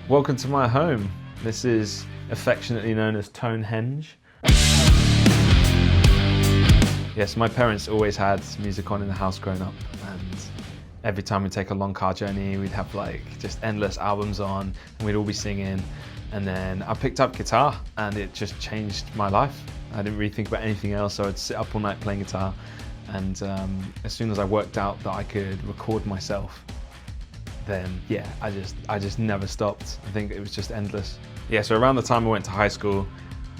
Welcome to my home. This is affectionately known as Tone Henge. Yes, my parents always had music on in the house growing up, and every time we'd take a long car journey, we'd have like just endless albums on, and we'd all be singing. And then I picked up guitar, and it just changed my life. I didn't really think about anything else, so I'd sit up all night playing guitar. And as soon as I worked out that I could record myself, then yeah, I just never stopped. I think it was just endless. Yeah, so around the time I went to high school,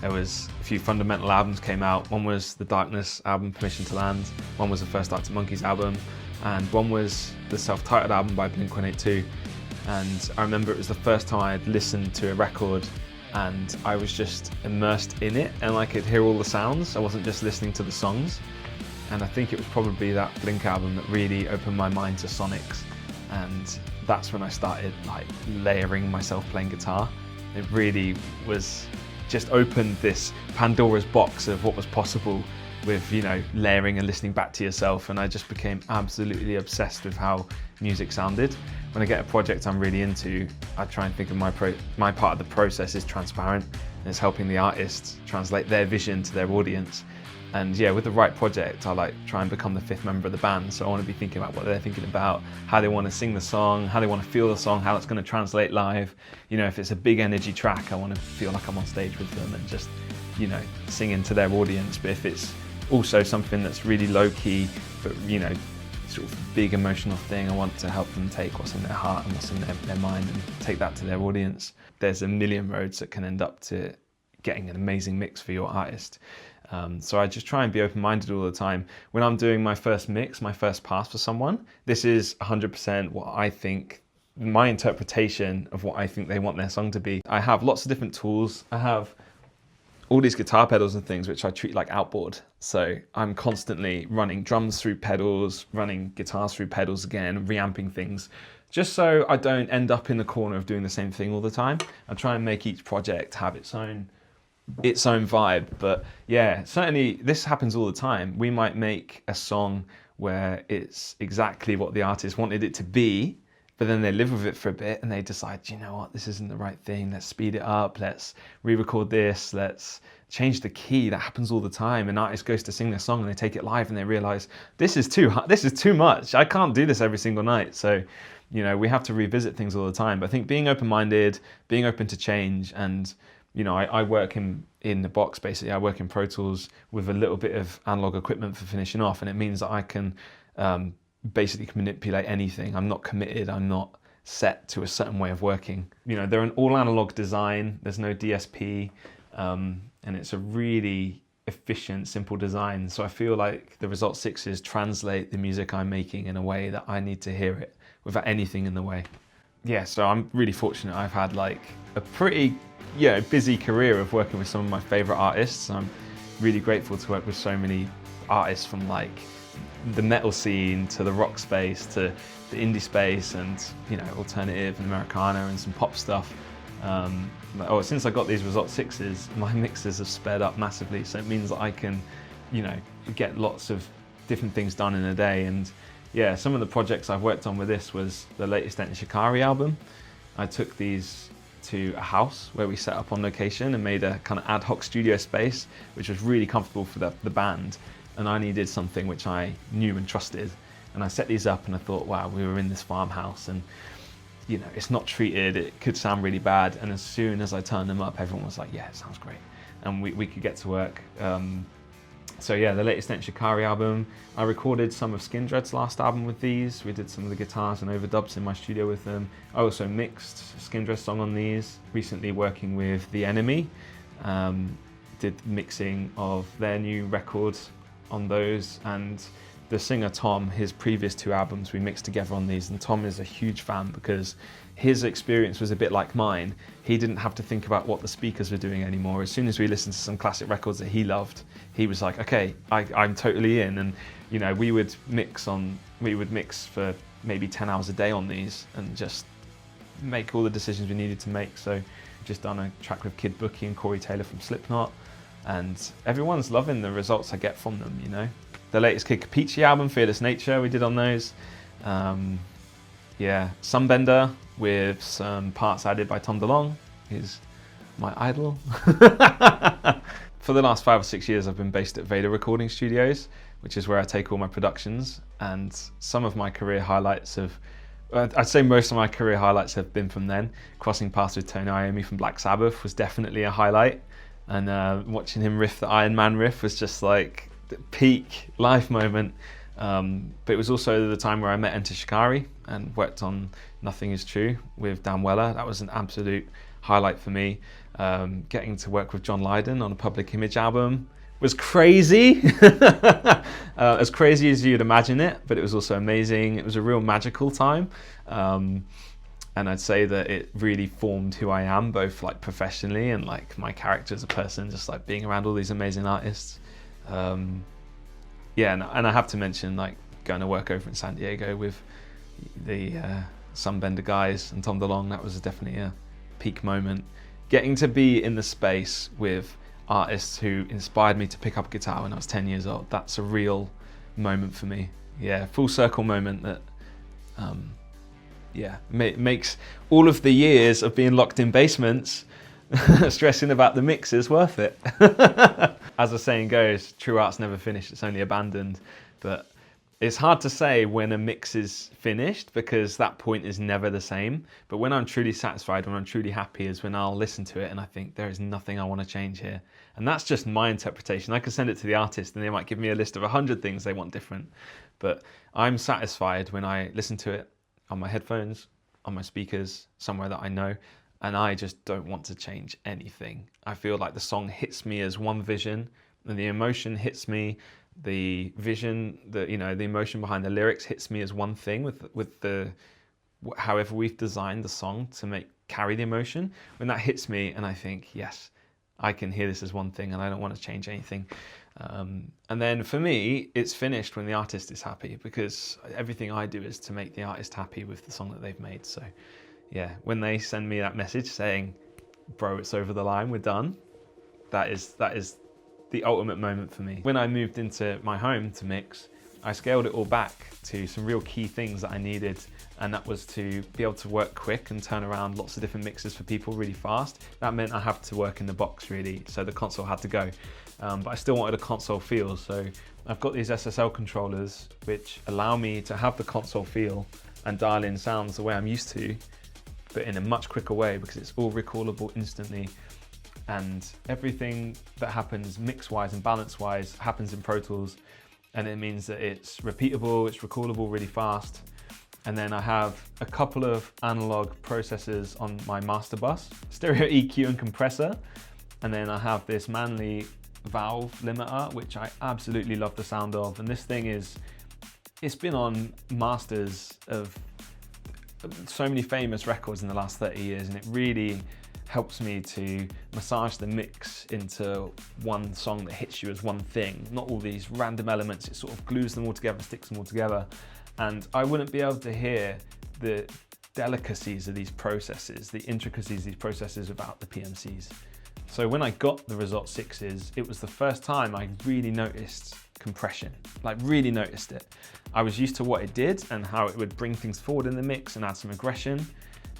there was a few fundamental albums came out. One was the Darkness album, Permission to Land. One was the first Arctic Monkeys album. And one was the self-titled album by Blink-182. And I remember it was the first time I'd listened to a record and I was just immersed in it and I could hear all the sounds. I wasn't just listening to the songs. And I think it was probably that Blink album that really opened my mind to sonics. And that's when I started like layering myself playing guitar. It really was just opened this Pandora's box of what was possible with, you know, layering and listening back to yourself. And I just became absolutely obsessed with how music sounded. When I get a project I'm really into, I try and think of my part of the process is transparent, and it's helping the artist translate their vision to their audience. And yeah, with the right project, I like try and become the fifth member of the band. So I want to be thinking about what they're thinking about, how they want to sing the song, how they want to feel the song, how it's going to translate live. You know, if it's a big energy track, I want to feel like I'm on stage with them and just, you know, singing to their audience. But if it's also something that's really low key, but you know, sort of big emotional thing, I want to help them take what's in their heart and what's in their mind and take that to their audience. There's a million roads that can end up to getting an amazing mix for your artist. So I just try and be open-minded all the time. When I'm doing my first mix, my first pass for someone, this is 100% what I think, my interpretation of what I think they want their song to be. I have lots of different tools. I have all these guitar pedals and things which I treat like outboard. So I'm constantly running drums through pedals, running guitars through pedals again, reamping things, just so I don't end up in the corner of doing the same thing all the time. I try and make each project have its own vibe. But yeah, certainly this happens all the time. We might make a song where it's exactly what the artist wanted it to be, but then they live with it for a bit and they decide, you know what, this isn't the right thing, let's speed it up, let's re-record this, let's change the key. That happens all the time. An artist goes to sing their song and they take it live and they realize this is too much, I can't do this every single night. So you know, we have to revisit things all the time. But I think being open-minded, being open to change, and you know, I work in the box basically. I work in Pro Tools with a little bit of analog equipment for finishing off, and it means that I can basically manipulate anything. I'm not committed, I'm not set to a certain way of working. You know, they're an all analog design, there's no DSP, and it's a really efficient, simple design. So I feel like the Result6s translate the music I'm making in a way that I need to hear it without anything in the way. Yeah, so I'm really fortunate. I've had like a pretty busy career of working with some of my favorite artists. I'm really grateful to work with so many artists from like the metal scene to the rock space to the indie space, and you know, alternative and Americana and some pop stuff. Since I got these Result6s, my mixes have sped up massively, so it means that I can, you know, get lots of different things done in a day. And yeah, some of the projects I've worked on with this was the latest Enter Shikari album. I took these to a house where we set up on location and made a kind of ad hoc studio space, which was really comfortable for the band. And I needed something which I knew and trusted. And I set these up and I thought, wow, we were in this farmhouse and, you know, it's not treated, it could sound really bad. And as soon as I turned them up, everyone was like, yeah, it sounds great. And we could get to work. So yeah, the latest Enter Shikari album, I recorded some of Skin Dread's last album with these. We did some of the guitars and overdubs in my studio with them. I also mixed Skin Dread's song on these. Recently working with The Enemy, did mixing of their new records on those. And the singer Tom, his previous two albums we mixed together on these, and Tom is a huge fan because his experience was a bit like mine. He didn't have to think about what the speakers were doing anymore. As soon as we listened to some classic records that he loved, he was like, okay, I'm totally in. And you know, we would mix for maybe 10 hours a day on these and just make all the decisions we needed to make. So just done a track with Kid Bookie and Corey Taylor from Slipknot, and everyone's loving the results I get from them, you know. The latest Kid Capici album, Fearless Nature, we did on those. Yeah, Sunbender with some parts added by Tom DeLonge, who's my idol. For the last 5 or 6 years, I've been based at Vader Recording Studios, which is where I take all my productions. And some of my career highlights I'd say most of my career highlights have been from then. Crossing paths with Tony Iommi from Black Sabbath was definitely a highlight. And watching him riff the Iron Man riff was just like the peak life moment. But it was also the time where I met Enter Shikari and worked on Nothing Is True with Dan Weller. That was an absolute highlight for me. Getting to work with John Lydon on a Public Image album was crazy. As crazy as you'd imagine it, but it was also amazing. It was a real magical time. And I'd say that it really formed who I am, both like professionally and like my character as a person, just like being around all these amazing artists. Yeah, and I have to mention like going to work over in San Diego with the Sunbender guys and Tom DeLonge. That was definitely a peak moment. Getting to be in the space with artists who inspired me to pick up a guitar when I was 10 years old, that's a real moment for me. Yeah, full circle moment that yeah, makes all of the years of being locked in basements stressing about the mixes worth it. As the saying goes, true art's never finished, it's only abandoned. But it's hard to say when a mix is finished because that point is never the same. But when I'm truly satisfied, when I'm truly happy, is when I'll listen to it and I think there is nothing I want to change here. And that's just my interpretation. I can send it to the artist and they might give me a list of 100 things they want different. But I'm satisfied when I listen to it on my headphones, on my speakers, somewhere that I know, and I just don't want to change anything. I feel like the song hits me as one vision and the emotion hits me. The vision, the emotion behind the lyrics hits me as one thing with the however we've designed the song to carry the emotion. When that hits me and I think, yes, I can hear this as one thing and I don't want to change anything. And then for me, it's finished when the artist is happy because everything I do is to make the artist happy with the song that they've made. So yeah, when they send me that message saying, bro, it's over the line, we're done, that is the ultimate moment for me. When I moved into my home to mix, I scaled it all back to some real key things that I needed, and that was to be able to work quick and turn around lots of different mixes for people really fast. That meant I have to work in the box really, so the console had to go. But I still wanted a console feel, so I've got these SSL controllers which allow me to have the console feel and dial in sounds the way I'm used to, but in a much quicker way because it's all recallable instantly. And everything that happens mix-wise and balance-wise happens in Pro Tools, and it means that it's repeatable, it's recallable really fast. And then I have a couple of analog processors on my master bus, stereo EQ and compressor, and then I have this Manley valve limiter, which I absolutely love the sound of. And this thing it's been on masters of so many famous records in the last 30 years, and it really helps me to massage the mix into one song that hits you as one thing, not all these random elements. It sort of glues them all together, sticks them all together. And I wouldn't be able to hear the delicacies of these processes, the intricacies of these processes without the PMCs. So when I got the Result6s, it was the first time I really noticed compression, like really noticed it. I was used to what it did and how it would bring things forward in the mix and add some aggression.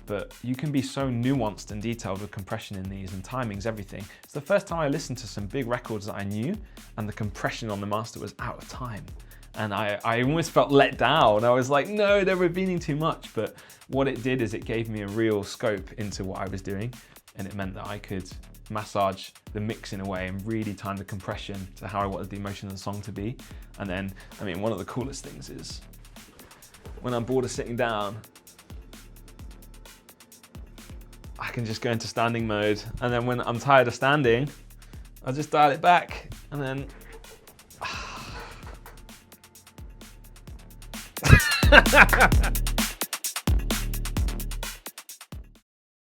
But you can be so nuanced and detailed with compression in these, and timing's everything. It's the first time I listened to some big records that I knew and the compression on the master was out of time. And I almost felt let down. I was like, no, they're revealing too much. But what it did is it gave me a real scope into what I was doing, and it meant that I could massage the mix in a way and really time the compression to how I wanted the emotion of the song to be. And then, I mean, one of the coolest things is when I'm bored of sitting down, I can just go into standing mode, and then when I'm tired of standing, I'll just dial it back, and then